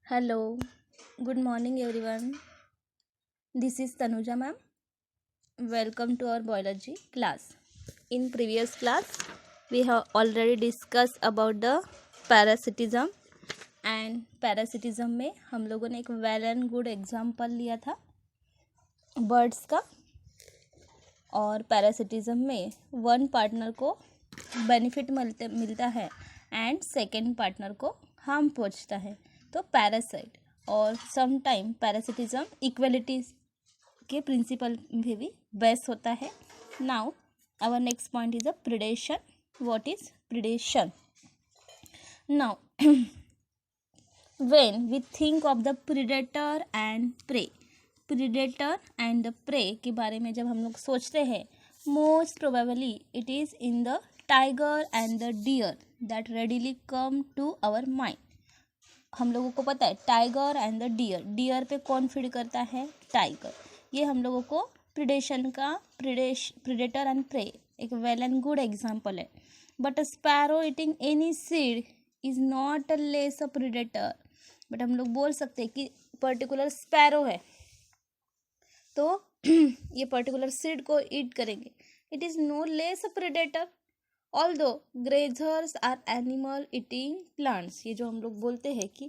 Hello, good morning everyone. This is Tanuja ma'am. Welcome to our biology class. In previous class, we have already discussed about the parasitism and parasitism में हम लोगों ने एक well and good example लिया था birds का। और parasitism में वन पार्टनर को बेनिफिट मिलता है एंड सेकेंड पार्टनर को हार्म पहुंचता है, तो पैरासाइट। और सम टाइम पैरासिटिज्म इक्वलिटी के प्रिंसिपल में भी बेस होता है। Now our next point is a predation. What is predation? Now when we think of the predator and prey, predator and the prey के बारे में जब हम लोग सोचते हैं, most probably it is in the tiger and the deer that readily come to our mind. हम लोगों को पता है tiger and the deer, deer पे कौन फीड करता है? टाइगर। ये हम लोगों को प्रिडेशन का प्रिडेटर एंड प्रे एक वेल एंड गुड एग्जाम्पल है। But a sparrow eating any seed is not a less a predator. But हम लोग बोल सकते हैं कि पर्टिकुलर स्पैरो है तो ये पर्टिकुलर सीड को ईट करेंगे, it is no less a predator. Although grazers are animal eating plants, ये जो हम लोग बोलते हैं कि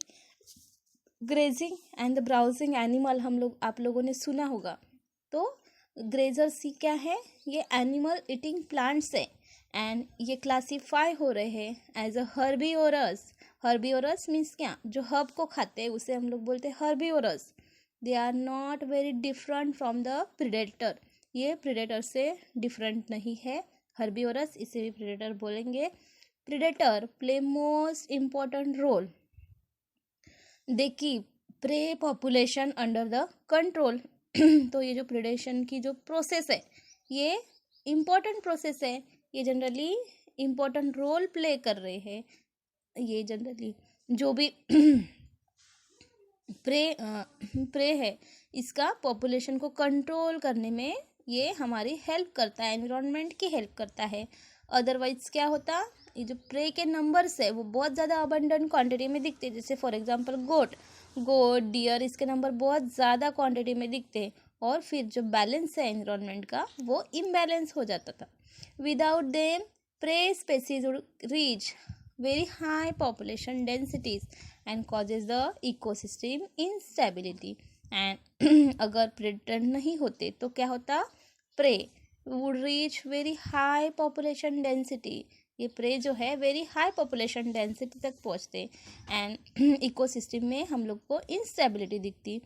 grazing and the browsing animal आप लोगों ने सुना होगा, तो ग्रेजर्स ही क्या है? ये एनिमल ईटिंग प्लांट्स है एंड ये क्लासीफाई हो रहे हैं as a herbivorous. Herbivorous means क्या? जो हर्ब को खाते हैं उसे हम लोग बोलते हैं herbivorous. They are not very different from the predator, ये प्रिडेटर से डिफरेंट नहीं है। हर्बीवोरस इसे भी प्रिडेटर बोलेंगे। Predator play most important role, they keep prey population under the control. तो ये जो प्रिडेशन की जो प्रोसेस है ये इम्पॉर्टेंट प्रोसेस है, ये जनरली इम्पॉर्टेंट रोल प्ले कर रहे हैं। ये जनरली जो भी प्रे है इसका पॉपुलेशन को कंट्रोल करने में ये हमारी हेल्प करता है, एनवायरनमेंट की हेल्प करता है। अदरवाइज क्या होता? ये जो प्रे के नंबर्स है वो बहुत ज़्यादा अबंडेंट क्वांटिटी में दिखते हैं, जैसे फॉर एग्जांपल गोट, डियर, इसके नंबर बहुत ज़्यादा क्वांटिटी में दिखते हैं और फिर जो बैलेंस है एनवायरनमेंट का वो इम्बैलेंस हो जाता था। Without them prey species would reach very high population densities and causes the ecosystem instability and अगर predator नहीं होते तो क्या होता? prey would reach very high population density, ये prey जो है very high population density तक पहुँचते and ecosystem में हम लोग को instability दिखती।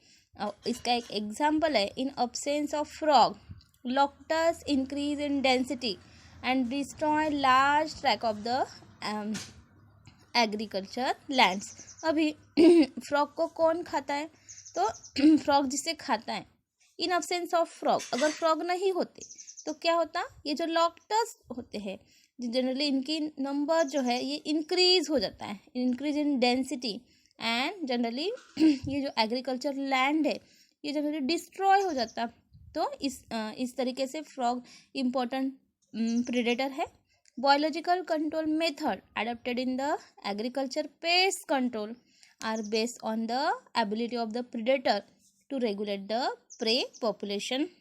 इसका एक एग्जाम्पल है, in absence of frog locusts increase in density and destroy large tract of the agriculture lands. अभी फ्रॉग को कौन खाता है? तो फ्रॉग जिसे खाता है, इन अब्सेंस ऑफ फ्रॉग, अगर फ्रॉग नहीं होते तो क्या होता? ये जो लॉक्टस होते हैं जनरली इनकी नंबर जो है ये इंक्रीज हो जाता है, increase in density and generally ये जो एग्रीकल्चर लैंड है ये जनरली डिस्ट्रॉय हो जाता। तो इस तरीके से फ्रॉग इम्पोर्टेंट प्रेडेटर है। Biological control method adopted in the agriculture pest control are based on the ability of the predator to regulate the prey population।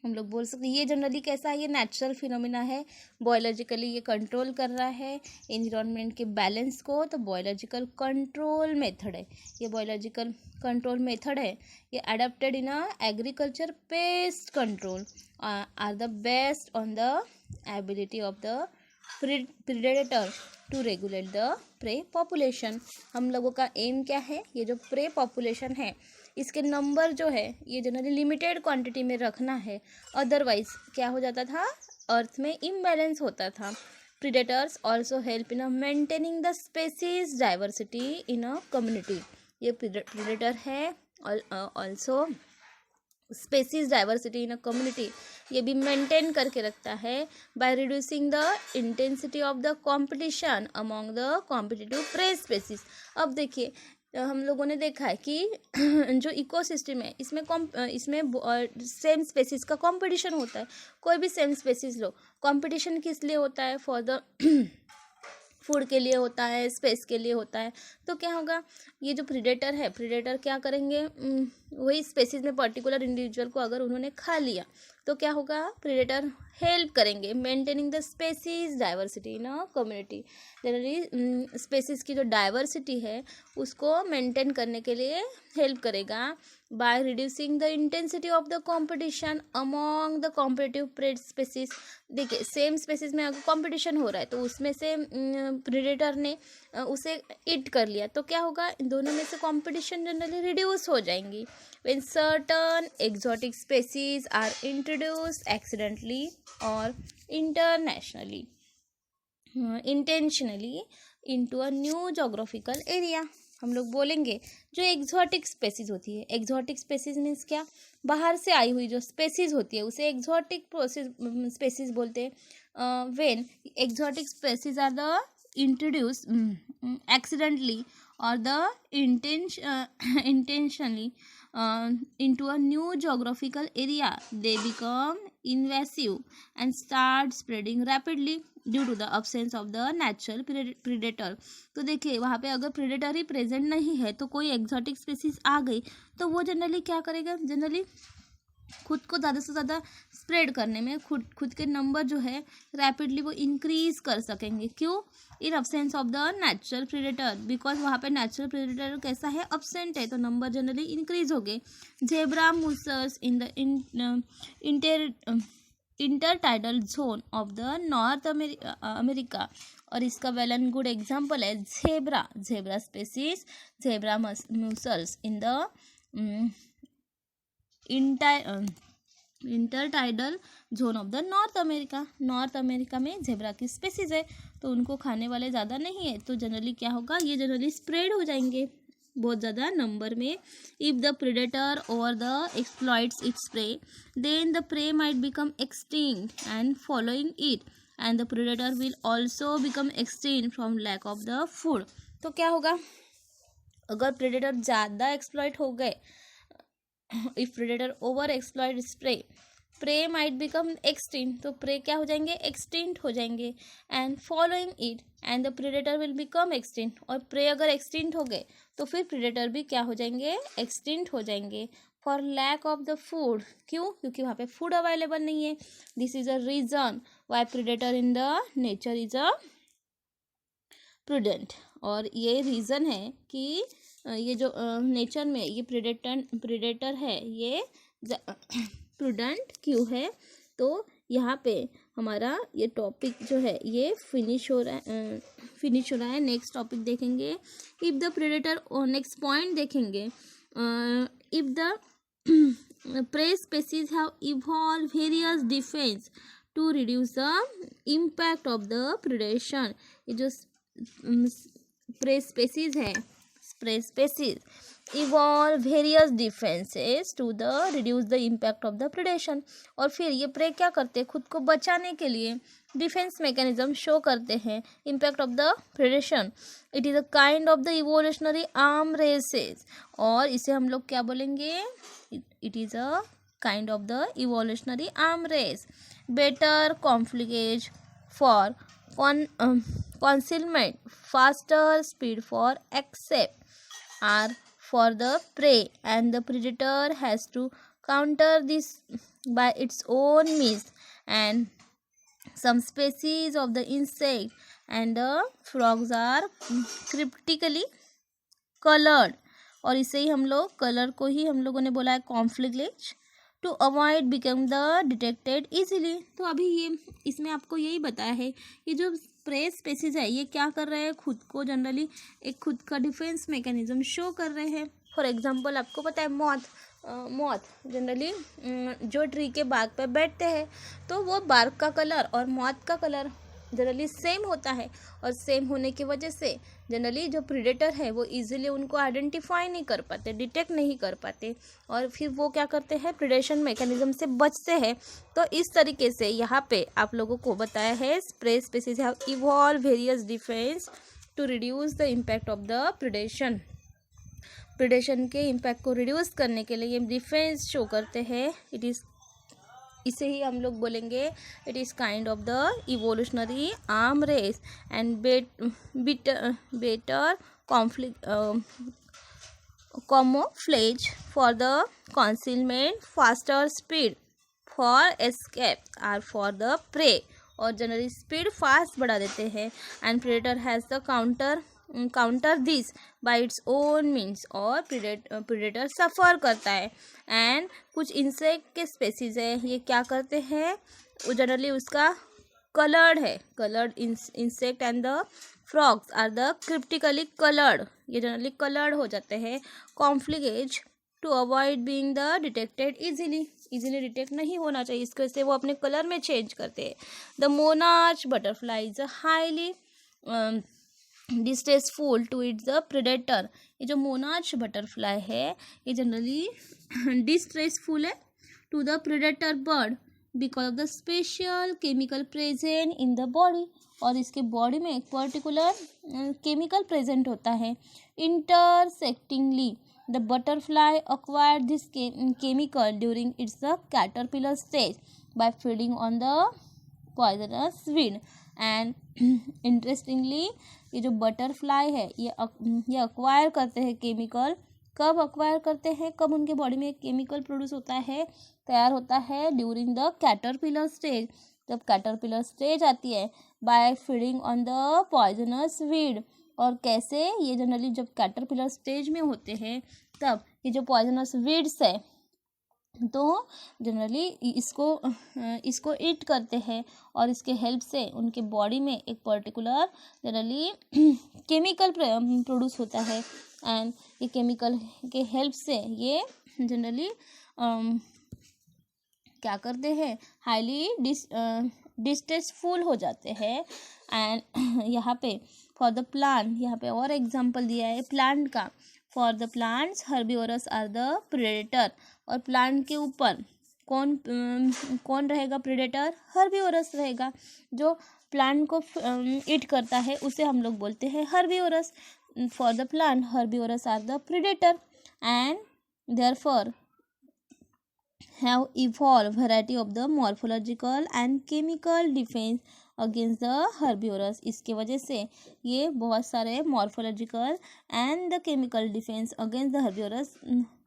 हम लोग बोल सकते ये जनरली कैसा है? ये नेचुरल फिनोमिना है, बायोलॉजिकली ये कंट्रोल कर रहा है एनवायरनमेंट के बैलेंस को, तो बायोलॉजिकल कंट्रोल मेथड है ये। बायोलॉजिकल कंट्रोल मेथड है ये adapted in a agriculture pest control are the best on the ability of the predator to regulate the prey population. हम लोगों का एम क्या है? ये जो प्रे पॉपुलेशन है इसके नंबर जो है ये जनरली लिमिटेड क्वांटिटी में रखना है, अदरवाइज क्या हो जाता था? अर्थ में इम्बैलेंस होता था। Predators also help in maintaining the species diversity in a community. ये प्रिडेटर है also species diversity in a community, ये भी मेंटेन करके रखता है by reducing the intensity of the competition among the competitive prey species. अब देखिए हम लोगों ने देखा है कि जो इकोसिस्टम है इसमें सेम स्पेसीज का कंपटीशन होता है। कोई भी सेम स्पेसीज लो, कंपटीशन किस लिए होता है? फूड के लिए होता है, स्पेस के लिए होता है। तो क्या होगा, ये जो प्रीडेटर है, प्रीडेटर क्या करेंगे, वही स्पेसिस में पर्टिकुलर इंडिविजुअल को अगर उन्होंने खा लिया तो क्या होगा, प्रीडेटर हेल्प करेंगे maintaining the species diversity in a community. Generally species की जो डाइवर्सिटी है उसको मेंटेन करने के लिए हेल्प करेगा by reducing the intensity of the competition among the competitive prey species. देखिए सेम स्पेसीज में अगर कंपटीशन हो रहा है तो उसमें से प्रीडेटर ने उसे ईट कर लिया तो क्या होगा, इन दोनों में से कंपटीशन जनरली रिड्यूस हो जाएंगी। when certain exotic species are introduced accidentally or intentionally into a new geographical area। हम लोग बोलेंगे जो एग्जॉटिक स्पेसीज होती है, एग्जॉटिक स्पेसीज मीन्स क्या, बाहर से आई हुई जो स्पेसीज होती है उसे एग्जॉटिक स्पेसीज बोलते हैं। When exotic species are the introduce accidentally or the intentionally into a new geographical area, they become invasive and start spreading rapidly due to the absence of the natural predator। तो देखिए वहाँ पे अगर predator ही present नहीं है तो कोई exotic species आ गई तो वो जनरली क्या करेगा, जनरली खुद को ज़्यादा से ज़्यादा स्प्रेड करने में खुद के नंबर जो है रैपिडली वो इंक्रीज कर सकेंगे। क्यों, इन absence of the natural predator, because वहाँ पे नेचुरल प्रेडेटर कैसा है, अब्सेंट है, तो नंबर जनरली इंक्रीज हो गए। Zebra mussels in the intertidal zone of the North America, और इसका वेल एंड गुड एग्जाम्पल है zebra species, zebra mussels in the intertidal zone of the North America में जेब्रा की species है तो उनको खाने वाले ज़्यादा नहीं है, तो जनरली क्या होगा, ये जनरली स्प्रेड हो जाएंगे बहुत ज़्यादा नंबर में। If the predator over the exploits its prey then the prey might become extinct and following it and the predator will also become extinct from lack of the food. तो क्या होगा, अगर predator ज़्यादा exploit हो गए, if predator over exploit prey might become extinct, तो prey क्या हो जाएंगे, extinct हो जाएंगे, and following it and the predator will become extinct, और prey अगर extinct हो गए तो फिर predator भी क्या हो जाएंगे, extinct हो जाएंगे for lack of the food। क्यों, क्योंकि वहाँ पे food available नहीं है। this is a reason why predator in the nature is a prudent, और ये रीज़न है कि ये जो नेचर में ये प्रेडेटर है ये प्रूडेंट क्यों है। तो यहाँ पे हमारा ये टॉपिक जो है ये फिनिश हो रहा है। नेक्स्ट टॉपिक देखेंगे, इफ़ द प्रेडेटर, और नेक्स्ट पॉइंट देखेंगे, if the prey species have evolve various defense to reduce the impact of the predation. ये जो प्रे स्पेसीज है, prey species evolve various defenses to the reduce the impact of the predation। और फिर ये pray क्या करते हैं, खुद को बचाने के लिए डिफेंस मैकेनिज्म शो करते हैं impact of the predation. It is a kind of the evolutionary arm races, और इसे हम लोग क्या बोलेंगे, it is a kind of the evolutionary arm race, better camouflage for concealment, faster speed for escape are for the prey, and the predator has to counter this by its own means, and some species of the insect and the frogs are cryptically colored, और इसे ही हम लोग colour को ही हम लोगों ने बोला है camouflage, to avoid become the detected easily. तो अभी ये इसमें आपको यही बताया है, ये जो प्रे स्पेसीज है ये क्या कर रहे हैं, खुद को जनरली एक खुद का डिफेंस मैकेनिज्म शो कर रहे हैं। फॉर एग्जांपल आपको पता है मॉथ जनरली जो ट्री के बाग पे बैठते हैं तो वो बार्क का कलर और मॉथ का कलर जनरली सेम होता है, और सेम होने की वजह से जनरली जो प्रेडेटर है वो इजीली उनको आइडेंटिफाई नहीं कर पाते, डिटेक्ट नहीं कर पाते, और फिर वो क्या करते हैं, प्रेडेशन मैकेनिज्म से बचते हैं। तो इस तरीके से यहाँ पे आप लोगों को बताया है prey species have evolve various defense to reduce the impact of the predation. Predation के इम्पैक्ट को रिड्यूस करने के लिए ये डिफेंस शो करते हैं। इट इज़ इसे ही हम लोग बोलेंगे it is kind of the evolutionary arm race and better conflict camouflage for the concealment, faster speed for escape or for the prey, और जनरली स्पीड फास्ट बढ़ा देते हैं and predator has the counter this by its own means, और predator सफ़र करता है। And कुछ insect के species है, ये क्या करते हैं, वो जनरली उसका कलर्ड है, coloured insect and the frogs are the cryptically coloured, ये जनरली कलर्ड हो जाते हैं। Camouflage to avoid being the detected easily detect नहीं होना चाहिए, इसकी वजह से वो अपने कलर में चेंज करते हैं। The monarch butterfly is highly distasteful to its the predator, ये जो मोनार्च बटरफ्लाई है ये जनरली डिस्ट्रेसफुल है to the predator bird because of the special chemical present in the body, और इसके बॉडी में एक पर्टिकुलर केमिकल प्रेजेंट होता है। Interestingly the butterfly acquired this chemical during its the caterpillar stage by feeding on the poisonous weed. And interestingly ये जो butterfly है ये अक्वायर करते हैं केमिकल, कब अक्वायर करते हैं, कब उनके बॉडी में एक केमिकल प्रोड्यूस होता है, तैयार होता है ड्यूरिंग द कैटरपिलर स्टेज, जब कैटरपिलर स्टेज आती है, by feeding on the poisonous weed. और कैसे, ये जनरली जब कैटरपिलर स्टेज में होते हैं तब ये जो पॉइजनस वीड्स है तो जनरली इसको ईट करते हैं, और इसके हेल्प से उनके बॉडी में एक पर्टिकुलर जनरली केमिकल प्रोड्यूस होता है। एंड ये केमिकल के हेल्प से ये जनरली क्या करते हैं, हाईली डिस्टेस्टफुल हो जाते हैं। एंड यहाँ पे फॉर द प्लांट, यहाँ पे और एग्जांपल दिया है प्लांट का। For the plants herbivorous are the predator, और प्लांट के ऊपर कौन रहेगा प्रेडेटर, हर्बिवोरस रहेगा। जो प्लांट को ईट करता है उसे हम लोग बोलते हैं herbivorous. For the plant herbivorous are the predator and therefore have evolved variety of the morphological and chemical defense against the herbivorous, इसके वजह से ये बहुत सारे morphological and the chemical defense against the herbivorous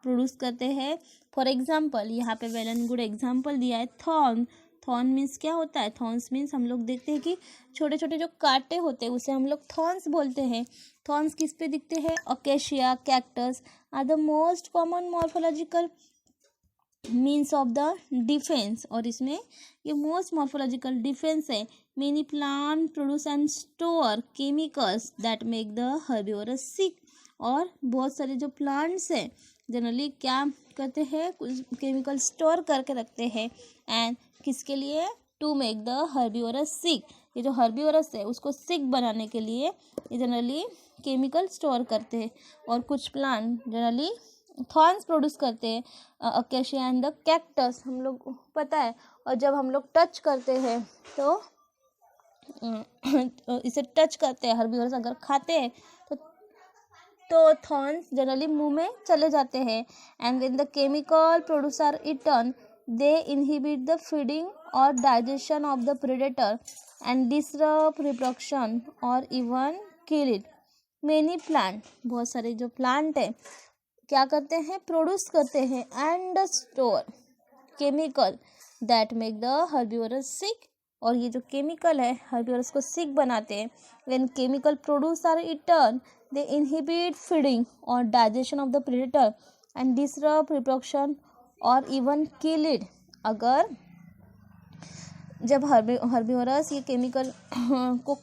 produce करते हैं। For example यहाँ पे वेल एंड गुड एग्जाम्पल दिया है थॉर्न। थॉर्न मीन्स क्या होता है, थॉर्न्स मीन्स हम लोग देखते हैं कि छोटे छोटे जो कांटे होते हैं उसे हम लोग थॉर्न्स बोलते हैं। थॉर्न्स किस पे दिखते हैं, acacia, cactus are the most common morphological means of the defence, और इसमें ये मोस्ट मॉर्फोलॉजिकल डिफेंस है। Many plant produce and store chemicals that make the herbivorous sick, और बहुत सारे जो प्लांट्स हैं जनरली क्या करते हैं, कुछ केमिकल स्टोर करके रखते हैं। एंड किसके लिए, टू मेक द हर्बिवोरस सिक, ये जो हर्बिवोरस है उसको सिक बनाने के लिए ये जनरली केमिकल स्टोर करते हैं। और कुछ प्लांट जनरली थॉर्न्स प्रोड्यूस करते हैं, अकेशिया एंड द कैक्टस हम लोग पता है। और जब हम लोग टच करते हैं तो इसे टच करते हैं, हर्बिवोरस अगर खाते हैं तो थॉर्न्स जनरली मुंह में चले जाते हैं। And when the chemical produce are eaten they inhibit the feeding और digestion of the predator and disrupt reproduction और even kill it. Many plant, बहुत सारे जो प्लांट है क्या करते हैं, प्रोड्यूस करते हैं and store chemical that make the herbivorous sick, और ये जो केमिकल है हर्बिवोरस को सिक बनाते हैं। When chemical produce are eaten they inhibit feeding और digestion of the predator and disrupt reproduction और इवन किल इट। अगर जब हर्बिवोरस ये केमिकल को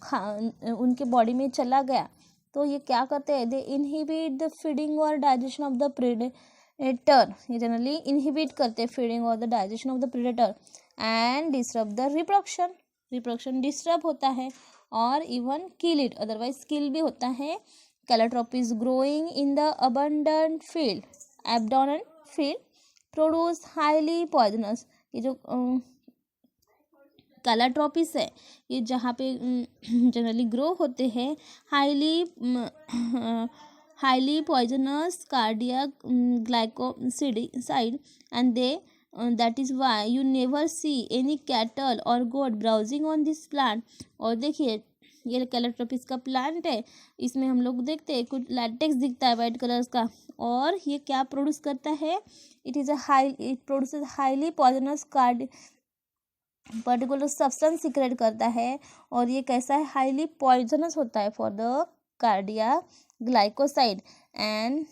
उनके बॉडी में चला गया तो ये क्या करते हैं, दे इनहिबिट द फीडिंग और डाइजेशन ऑफ द प्रेडेटर, ये जनरली इनहिबिट करते हैं फीडिंग और the digestion of the predator and disrupt the reproduction disrupt होता है और इवन किल इट, अदरवाइज किल भी होता है। Calotropis growing in the abundant field abdomen field produce highly poisonous, ये जो कैलोट्रोपिस है ये जहाँ पे जनरली ग्रो होते हैं highly poisonous cardiac glycoside and they that is why you never see any cattle और गोट ब्राउजिंग ऑन दिस प्लांट। और देखिए ये कैलेट्रोपिस का प्लांट है, इसमें हम लोग देखते हैं कुछ लैटेक्स दिखता है वाइट कलर का, और ये क्या प्रोड्यूस करता है, it produces highly poisonous card particular substance secret करता है, और ये कैसा है, हाईली पॉइजनस होता है for the cardiac glycoside. And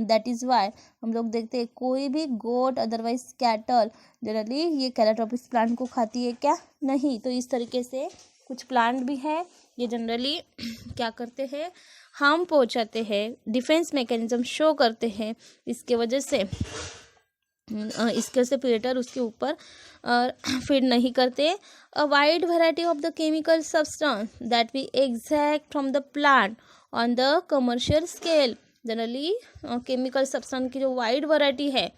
that is why हम लोग देखते हैं कोई भी गोट अदरवाइज कैटल जनरली ये कैलेट्रोपिस प्लांट को खाती है क्या, नहीं। तो इस तरीके से कुछ प्लांट भी है ये जनरली क्या करते हैं, हार्म पहुंचाते हैं, डिफेंस मैकेनिज्म शो करते हैं, इसके वजह से प्रेडेटर उसके ऊपर फीड नहीं करते। A wide variety of the chemical substance that we extract from the plant on the commercial scale. Generally chemical substance की जो वाइड वैरायटी है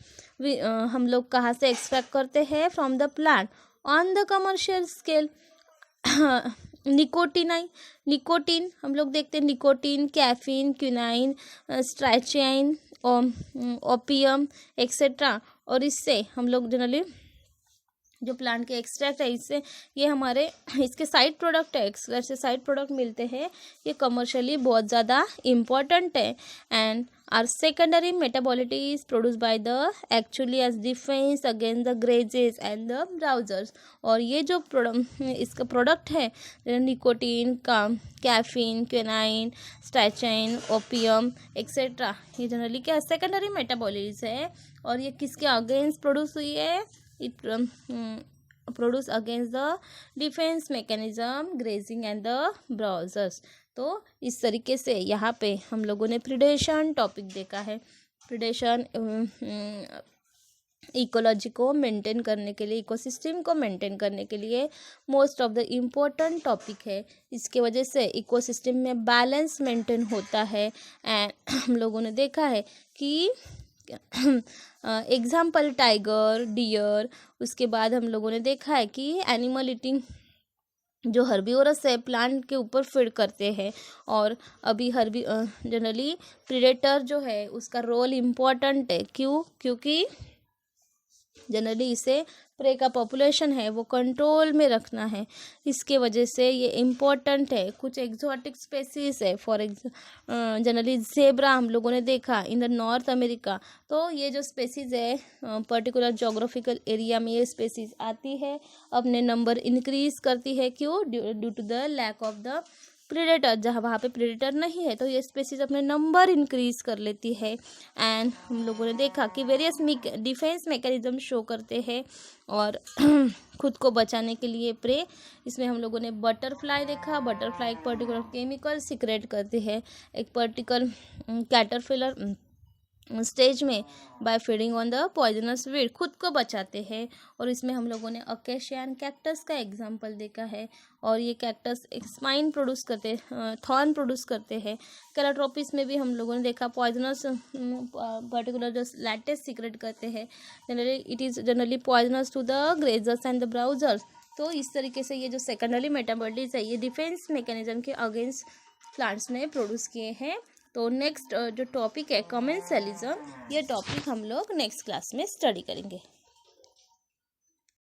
हम लोग कहाँ से एक्सट्रैक्ट करते हैं, from the plant on the commercial scale. Nicotine हम लोग देखते हैं, nicotine, caffeine, quinine, strychnine, opium et cetera. और इससे हम लोग जनरली जो प्लांट के एक्सट्रैक्ट है इससे ये हमारे इसके साइड प्रोडक्ट है, एक्सट्रैक्ट से साइड प्रोडक्ट मिलते हैं, ये कमर्शियली बहुत ज़्यादा इम्पॉर्टेंट है। And are secondary metabolite is produce by the actually as defence against the grazers and the browsers. और ये जो इसका प्रोडक्ट है निकोटीन का, caffeine, quinine, strychnine, opium et cetera, ये जनरली क्या सेकेंडरी मेटाबॉलिट्स है, और ये किसके अगेंस्ट प्रोड्यूस हुई है, it produce against the defense mechanism grazing and the browsers। तो इस तरीके से यहाँ पे हम लोगों ने प्रिडेशन टॉपिक देखा है। प्रिडेशन इकोलॉजी को मेंटेन करने के लिए, इकोसिस्टम को मेंटेन करने के लिए most of the important topic है। इसके वजह से इकोसिस्टम में बैलेंस मेंटेन होता है। एंड हम लोगों ने देखा है कि एग्जाम्पल टाइगर, डियर, उसके बाद हम लोगों ने देखा है कि एनिमल ईटिंग जो हर्बीवोरस है प्लांट के ऊपर फीड करते हैं, और अभी जनरली प्रीडेटर जो है उसका रोल इम्पॉर्टेंट है। क्योंकि जनरली इसे प्रे का पॉपुलेशन है वो कंट्रोल में रखना है, इसके वजह से ये इम्पोर्टेंट है। कुछ एक्जोटिक स्पेसीज है, फॉर जनरली ज़ेब्रा हम लोगों ने देखा इन द नॉर्थ अमेरिका। तो ये जो स्पेसीज है पर्टिकुलर जोग्राफिकल एरिया में ये स्पेसीज आती है, अपने नंबर इंक्रीज करती है, क्यों, due to the lack of the predator. जहाँ वहाँ पे प्रेडेटर नहीं है तो ये स्पेसीज अपने नंबर इंक्रीज कर लेती है। एंड हम लोगों ने देखा कि वेरियस डिफेंस मैकेनिज्म शो करते हैं और खुद को बचाने के लिए प्रे। इसमें हम लोगों ने बटरफ्लाई देखा, बटरफ्लाई एक पर्टिकुलर केमिकल सीक्रेट करती है एक पर्टिकुलर कैटरपिलर स्टेज में by feeding on the poisonous weed, खुद को बचाते हैं। और इसमें हम लोगों ने अकेशिया एंड कैक्टस का एग्जांपल देखा है, और ये कैक्टस एक स्पाइन प्रोड्यूस करते, थॉर्न प्रोड्यूस करते हैं। कैलाट्रोपिस में भी हम लोगों ने देखा पॉइजनस पर्टिकुलर जो लैटेस सीक्रेट करते हैं, it is generally poisonous to the grazers and the browsers. तो इस तरीके से ये जो सेकेंडरी मेटाबॉलिट्स है ये डिफेंस मैकेनिज्म के अगेंस्ट प्लांट्स ने प्रोड्यूस किए हैं। तो नेक्स्ट जो टॉपिक है कमेंसलिज्म, ये टॉपिक हम लोग नेक्स्ट क्लास में स्टडी करेंगे।